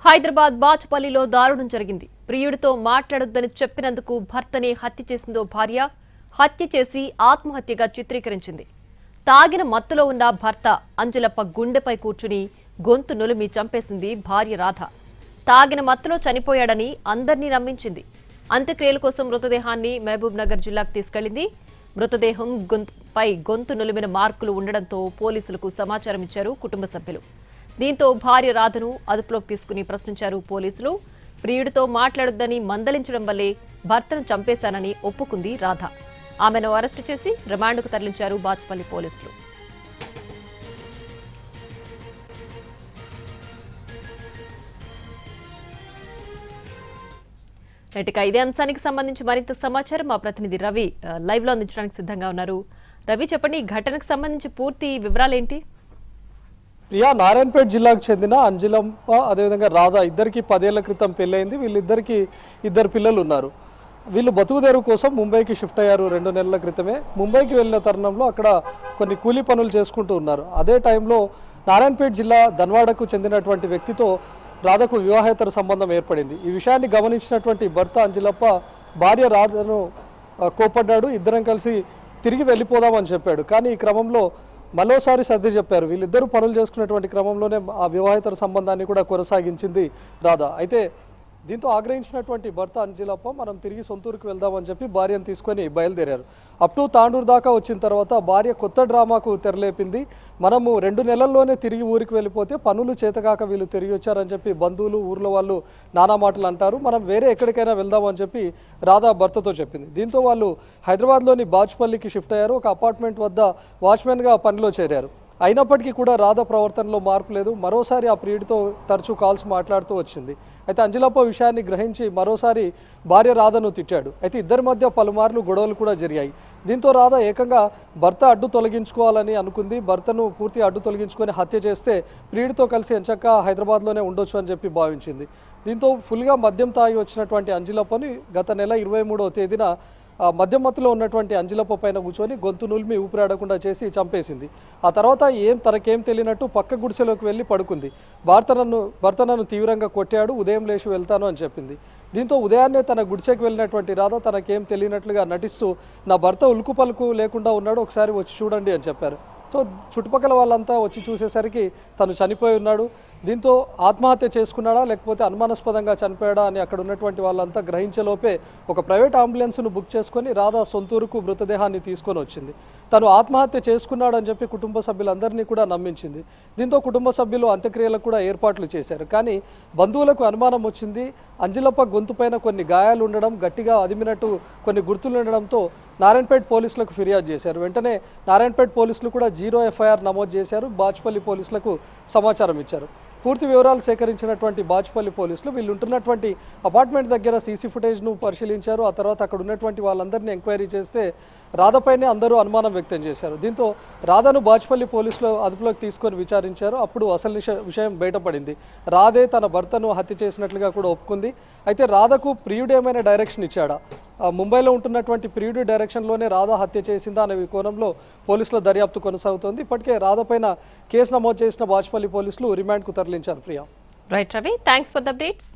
హైదరాబాద్ బాచ్పల్లిలో దారుణం జరిగింది. ప్రియుడితో మాట్లాడొద్దని చెప్పినందుకు భర్తని హత్య చేసిందో భార్య. హత్య చేసి ఆత్మహత్యగా చిత్రీకరించింది. తాగిన మత్తులో ఉన్న భర్త అంజలప్ప గుండెపై కూర్చుని గొంతు నులిమి చంపేసింది భార్య రాధ. తాగిన మత్తులో చనిపోయాడని అందర్నీ నమ్మించింది. అంత్యక్రియల కోసం మృతదేహాన్ని మహబూబ్ నగర్ జిల్లాకు తీసుకెళ్లింది. మృతదేహం పై గొంతు నులిమిన మార్కులు ఉండడంతో పోలీసులకు సమాచారం ఇచ్చారు కుటుంబ సభ్యులు. దీంతో భార్య రాధను అదుపులోకి తీసుకుని ప్రశ్నించారు పోలీసులు. ప్రియుడితో మాట్లాడొద్దని మందలించడం వల్లే భర్తను చంపేశానని ఒప్పుకుంది రాధ. ఆమెను అరెస్టు చేసి రిమాండ్కు తరలించారు బాచ్పల్లి పోలీసులు. ఇదే అంశానికి సంబంధించి మరింత సమాచారం మా ప్రతినిధి రవి లైవ్ లో అందించడానికి సిద్ధంగా ఉన్నారు. రవి, చెప్పండి, ఈ ఘటనకు సంబంధించి పూర్తి వివరాలేంటి? ప్రియా, నారాయణపేట జిల్లాకు చెందిన అంజలమ్మ అదేవిధంగా రాధ ఇద్దరికి 10 ఏళ్ల క్రితం పెళ్ళైంది. వీళ్ళిద్దరికి 2 పిల్లలు ఉన్నారు. వీళ్ళు బతుకుదెరువు కోసం ముంబైకి షిఫ్ట్ అయ్యారు 2 నెలల క్రితమే. ముంబైకి వెళ్ళిన తరుణంలో అక్కడ కొన్ని కూలీ పనులు చేసుకుంటూ ఉన్నారు. అదే టైంలో నారాయణపేట జిల్లా ధన్వాడకు చెందినటువంటి వ్యక్తితో రాధకు వివాహేతర సంబంధం ఏర్పడింది. ఈ విషయాన్ని గమనించినటువంటి భర్త అంజలప్ప భార్య రాధను కోపడ్డాడు. ఇద్దరం కలిసి తిరిగి వెళ్ళిపోదామని చెప్పాడు. కానీ ఈ క్రమంలో మరోసారి సర్ది చెప్పారు. వీళ్ళిద్దరూ పనులు చేసుకున్నటువంటి క్రమంలోనే ఆ వివాహేతర సంబంధాన్ని కూడా కొనసాగించింది రాధ. అయితే దీంతో ఆగ్రహించినటువంటి భర్త అంజలప్ప మనం తిరిగి సొంతూరుకు వెళ్దామని చెప్పి భార్యను తీసుకొని బయలుదేరారు. అప్ టు తాండూరు దాకా వచ్చిన తర్వాత భార్య కొత్త డ్రామాకు తెరలేపింది. మనము 2 నెలల్లోనే తిరిగి ఊరికి వెళ్ళిపోతే పనులు చేతగాక వీళ్ళు తిరిగి వచ్చారని చెప్పి బంధువులు ఊర్లో వాళ్ళు నానా మాటలు అంటారు. మనం వేరే ఎక్కడికైనా వెళ్దామని చెప్పి రాధా భర్తతో చెప్పింది. దీంతో వాళ్ళు హైదరాబాద్లోని బాచ్పల్లికి షిఫ్ట్ అయ్యారు. ఒక అపార్ట్మెంట్ వద్ద వాచ్మెన్గా పనిలో చేరారు. అయినప్పటికీ కూడా రాధ ప్రవర్తనలో మార్పు లేదు. మరోసారి ఆ ప్రియుడితో తరచూ కాల్స్ మాట్లాడుతూ వచ్చింది. అయితే అంజలప్ప విషయాన్ని గ్రహించి మరోసారి భార్య రాధను తిట్టాడు. అయితే ఇద్దరి మధ్య పలుమార్లు గొడవలు కూడా జరిగాయి. దీంతో రాధ ఏకంగా భర్త అడ్డు తొలగించుకోవాలని అనుకుంది. భర్తను పూర్తిగా అడ్డు తొలగించుకొని హత్య చేస్తే ప్రియుడితో కలిసి ఎంచక్కా హైదరాబాద్లోనే ఉండొచ్చు అని చెప్పి భావించింది. దీంతో ఫుల్గా మద్యం తాగి వచ్చినటువంటి అంజలప్పని గత నెల 23వ తేదీన మద్యం మత్తులో ఉన్నటువంటి అంజలప్ప పైన కూర్చొని గొంతు నులిమి ఊపిరాడకుండా చేసి చంపేసింది. ఆ తర్వాత తనకేం తెలియనట్టు పక్క గుడిసెలోకి వెళ్ళి పడుకుంది. భర్త నన్ను తీవ్రంగా కొట్టాడు, ఉదయం లేచి వెళ్తాను అని చెప్పింది. దీంతో ఉదయాన్నే తన గుడిసెకి వెళ్ళినటువంటి రాధ తనకేం తెలియనట్లుగా నటిస్తూ నా భర్త ఉలుకు పలుకు లేకుండా ఉన్నాడు, ఒకసారి వచ్చి చూడండి అని చెప్పారు. సో చుట్టుపక్కల వాళ్ళంతా వచ్చి చూసేసరికి తను చనిపోయి ఉన్నాడు. దీంతో ఆత్మహత్య చేసుకున్నాడా లేకపోతే అనుమానాస్పదంగా చనిపోయాడా అని అక్కడ ఉన్నటువంటి వాళ్ళంతా గ్రహించేలోపే ఒక ప్రైవేట్ అంబులెన్స్ను బుక్ చేసుకొని రాధా సొంతూరుకు మృతదేహాన్ని తీసుకొని వచ్చింది. తను ఆత్మహత్య చేసుకున్నాడని చెప్పి కుటుంబ సభ్యులందరినీ కూడా నమ్మించింది. దీంతో కుటుంబ సభ్యులు అంత్యక్రియలకు కూడా ఏర్పాట్లు చేశారు. కానీ బంధువులకు అనుమానం వచ్చింది. అంజలప్ప గొంతుపైన కొన్ని గాయాలు ఉండడం, గట్టిగా అదిమినట్టు కొన్ని గుర్తులు ఉండడంతో నారాయణపేట పోలీసులకు ఫిర్యాదు చేశారు. వెంటనే నారాయణపేట పోలీసులు కూడా 0 ఎఫ్ఐఆర్ నమోదు చేశారు. బాచ్పల్లి పోలీసులకు సమాచారం ఇచ్చారు. పూర్తి వివరాలు సేకరించినటువంటి బాచ్పల్లి పోలీసులు వీళ్ళు ఉంటున్నటువంటి అపార్ట్మెంట్ దగ్గర సీసీ ఫుటేజ్ను పరిశీలించారు. ఆ తర్వాత అక్కడ ఉన్నటువంటి వాళ్ళందరినీ ఎంక్వైరీ చేస్తే రాధపైనే అందరూ అనుమానం వ్యక్తం చేశారు. దీంతో రాధను బాచ్పల్లి పోలీసులు అదుపులోకి తీసుకొని విచారించారు. అప్పుడు అసలు విషయం బయటపడింది. రాధే తన భర్తను హత్య చేసినట్లుగా కూడా ఒప్పుకుంది. అయితే రాధకు ప్రియుడు ఏమైనా డైరెక్షన్ ఇచ్చాడా, ముంబైలో ఉంటున్నటువంటి ప్రియుడి డైరెక్షన్లోనే రాధ హత్య చేసిందా అనే కోణంలో పోలీసుల దర్యాప్తు కొనసాగుతోంది. ఇప్పటికే రాధ పైన కేసు నమోదు చేసిన బాచ్పల్లి పోలీసులు రిమాండ్కు తరలించారు. Priya. Right Ravi, thanks for the updates.